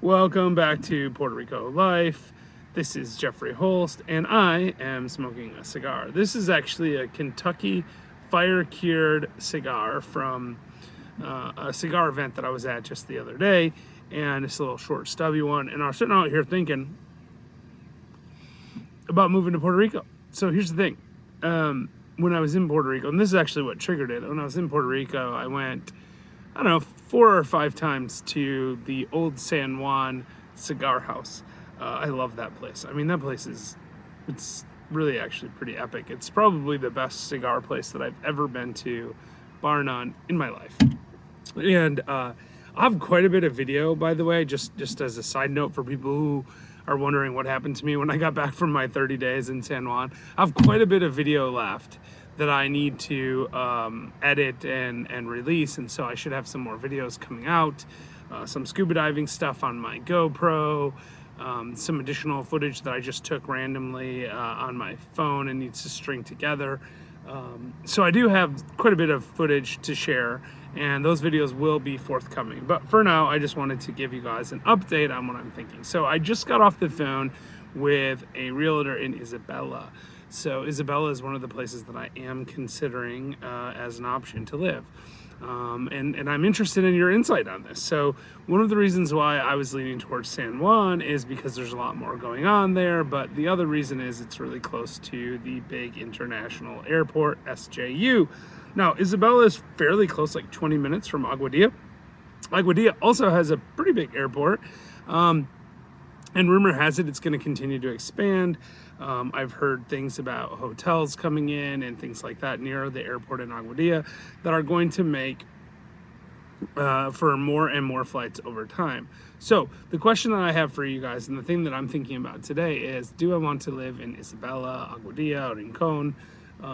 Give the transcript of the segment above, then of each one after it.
Welcome back to Puerto Rico Life. This is Jeffrey Holst, and I am smoking a cigar. This is actually a Kentucky fire-cured cigar from a cigar event that I was at just the other day, and it's a little short, stubby one. And I was sitting out here thinking about moving to Puerto Rico. So here's the thing. When I was in Puerto Rico, and this is actually what triggered it. When I was in Puerto Rico, I went, 4 or 5 times to the old San Juan cigar house. I love that place. I mean, that place it's really actually pretty epic. It's probably the best cigar place that I've ever been to, bar none, in my life. And I have quite a bit of video, by the way, just as a side note for people who are wondering what happened to me when I got back from my 30 days in San Juan. I have quite a bit of video left that I need to edit and release, and so I should have some more videos coming out, some scuba diving stuff on my GoPro, some additional footage that I just took randomly on my phone and needs to string together. So I do have quite a bit of footage to share, and those videos will be forthcoming. But for now, I just wanted to give you guys an update on what I'm thinking. So I just got off the phone with a realtor in Isabela. So Isabela is one of the places that I am considering as an option to live. And I'm interested in your insight on this. So one of the reasons why I was leaning towards San Juan is because there's a lot more going on there, but the other reason is it's really close to the big international airport, SJU. Now, Isabela is fairly close, like 20 minutes from Aguadilla. Aguadilla also has a pretty big airport, and rumor has it it's going to continue to expand. I've heard things about hotels coming in and things like that near the airport in Aguadilla that are going to make for more and more flights over time. So the question that I have for you guys, and the thing that I'm thinking about today, is do I want to live in Isabela, Aguadilla, Rincon,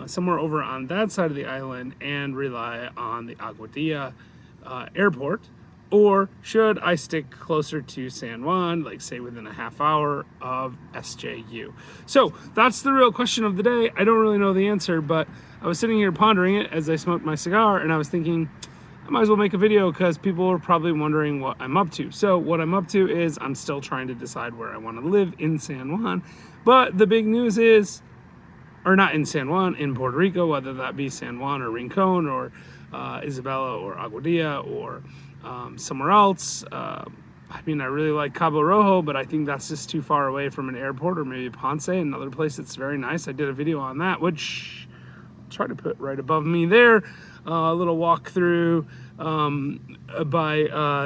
somewhere over on that side of the island and rely on the Aguadilla airport? Or should I stick closer to San Juan, like say within a half hour of SJU? So that's the real question of the day. I don't really know the answer, but I was sitting here pondering it as I smoked my cigar, and I was thinking, I might as well make a video because people are probably wondering what I'm up to. So what I'm up to is I'm still trying to decide where I want to live in San Juan. But the big news is, or not in San Juan, in Puerto Rico, whether that be San Juan or Rincon or Isabela or Aguadilla or somewhere else. I mean, I really like Cabo Rojo, but I think that's just too far away from an airport, or maybe Ponce, another place that's very nice. I did a video on that, which I'll try to put right above me there. A little walk through by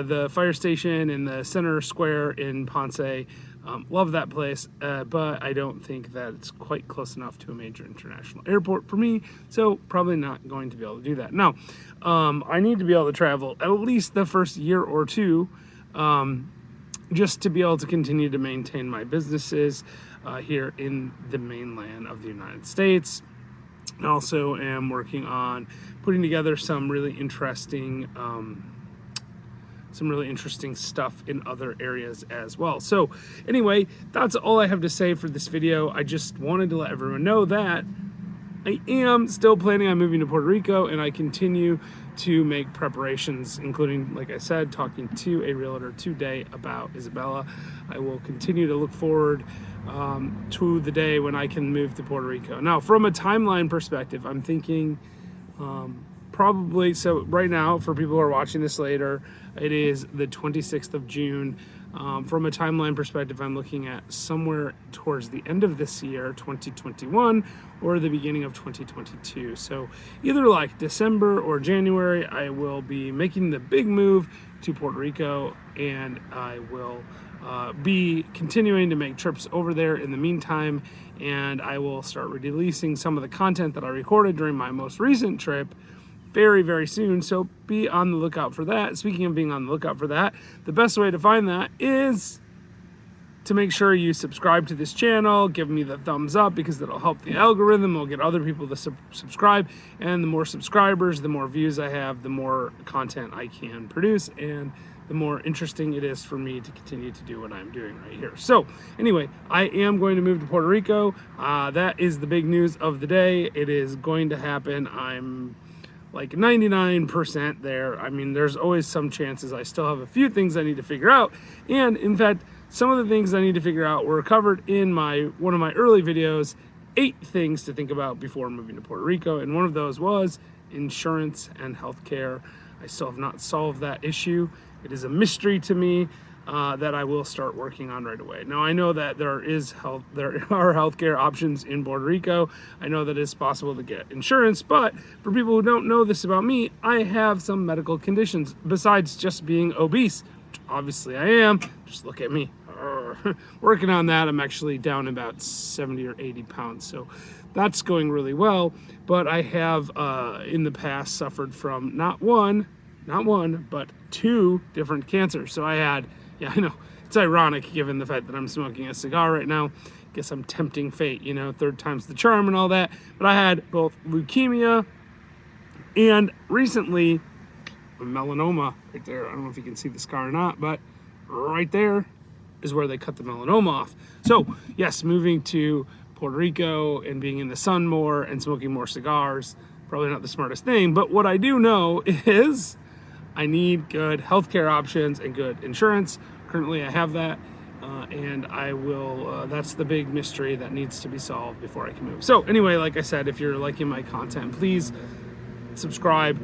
the fire station in the center square in Ponce. Love that place, but I don't think that it's quite close enough to a major international airport for me, so probably not going to be able to do that. Now, I need to be able to travel at least the first year or two, just to be able to continue to maintain my businesses here in the mainland of the United States. I also am working on putting together some really interesting stuff in other areas as well. So anyway, that's all I have to say for this video. I just wanted to let everyone know that I am still planning on moving to Puerto Rico, and I continue to make preparations, including, like I said, talking to a realtor today about Isabela. I will continue to look forward to the day when I can move to Puerto Rico. Now, from a timeline perspective, I'm thinking probably, so right now, for people who are watching this later, it is the 26th of June. From a timeline perspective, I'm looking at somewhere towards the end of this year, 2021, or the beginning of 2022. So either like December or January, I will be making the big move to Puerto Rico, and I will be continuing to make trips over there in the meantime, and I will start releasing some of the content that I recorded during my most recent trip very, very soon, so be on the lookout for that. Speaking of being on the lookout for that, the best way to find that is to make sure you subscribe to this channel, give me the thumbs up, because that'll help the algorithm, it'll get other people to subscribe, and the more subscribers, the more views I have, the more content I can produce, and the more interesting it is for me to continue to do what I'm doing right here. So anyway, I am going to move to Puerto Rico. That is the big news of the day. It is going to happen. I'm like 99% there. I mean, there's always some chances. I still have a few things I need to figure out. And in fact, some of the things I need to figure out were covered in one of my early videos, 8 things to think about before moving to Puerto Rico. And one of those was insurance and healthcare. I still have not solved that issue. It is a mystery to me that I will start working on right away. Now, I know that there are healthcare options in Puerto Rico. I know that it's possible to get insurance, but for people who don't know this about me, I have some medical conditions besides just being obese. Obviously I am. Just look at me. Working on that. I'm actually down about 70 or 80 pounds. So that's going really well. But I have in the past suffered from not one, but 2 different cancers. So I had, yeah, I know, it's ironic given the fact that I'm smoking a cigar right now. Guess I'm tempting fate, 3rd time's the charm and all that. But I had both leukemia and recently melanoma right there. I don't know if you can see the scar or not, but right there is where they cut the melanoma off. So yes, moving to Puerto Rico and being in the sun more and smoking more cigars, probably not the smartest thing, but what I do know is I need good healthcare options and good insurance. Currently I have that, and I will, that's the big mystery that needs to be solved before I can move. So anyway, like I said, if you're liking my content, please subscribe,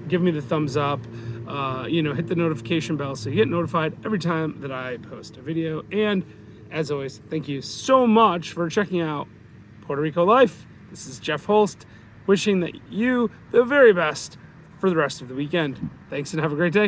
give me the thumbs up, hit the notification bell so you get notified every time that I post a video. And as always, thank you so much for checking out Puerto Rico Life. This is Jeff Holst, wishing that you the very best for the rest of the weekend. Thanks and have a great day.